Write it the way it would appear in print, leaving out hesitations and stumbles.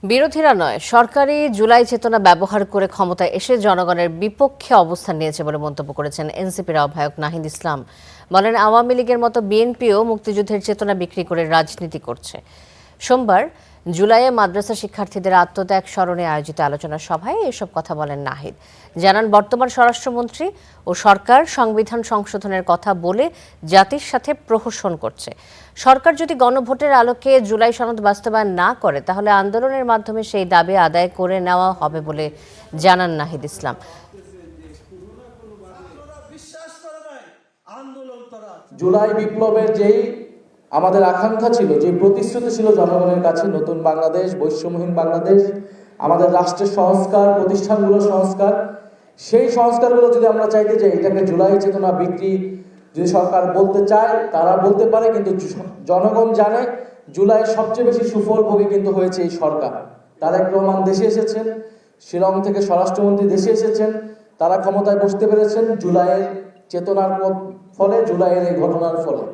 বিরোধীরা নয়, সরকারই জুলাই চেতনা ব্যবহার করে ক্ষমতায় এসে জনগণের বিপক্ষে অবস্থান নিয়েছে বলে মন্তব্য করেছেন এনসিপির আহ্বায়ক নাহিদ ইসলাম। বলেন, আওয়ামী লীগের মতো বিএনপিও মুক্তিযুদ্ধের চেতনা বিক্রি করে রাজনীতি করছে। সোমবার জুলাইয়ে মাদ্রাসা শিক্ষার্থীদের আত্মত্যাগ স্মরণে আয়োজিত আলোচনা সভায় এসব কথা বলেন নাহিদ। জানান, বর্তমান স্বরাষ্ট্রমন্ত্রী ও সরকার সংবিধান সংশোধনের কথা বলে জাতির সাথে প্রহসন করছে। সরকার যদি গণভোটের আলোকে জুলাই সনদ বাস্তবায়ন না করে তাহলে আন্দোলনের মাধ্যমে সেই দাবি আদায় করে নেওয়া হবে বলে জানান নাহিদ ইসলাম। জুলাই বিপ্লবের যেই আমাদের আকাঙ্ক্ষা ছিল, যে প্রতিশ্রুতি ছিল জনগণের কাছে, নতুন বাংলাদেশ, বৈষম্যহীন বাংলাদেশ, আমাদের রাষ্ট্রের সংস্কার, প্রতিষ্ঠানগুলোর সংস্কার, সেই সংস্কারগুলো যদি আমরা চাইতে যাই, এটাকে জুলাই চেতনা বিক্রি যদি সরকার বলতে চায় তারা বলতে পারে, কিন্তু জনগণ জানে জুলাই সবচেয়ে বেশি সুফল ভোগে কিন্তু হয়েছে এই সরকার। তারেক রহমান দেশে এসেছেন, শিলং থেকে স্বরাষ্ট্রমন্ত্রী দেশে এসেছেন, তারা ক্ষমতায় বসতে পেরেছেন জুলাইয়ের চেতনার ফলে, জুলাইয়ের এই ঘটনার ফলে।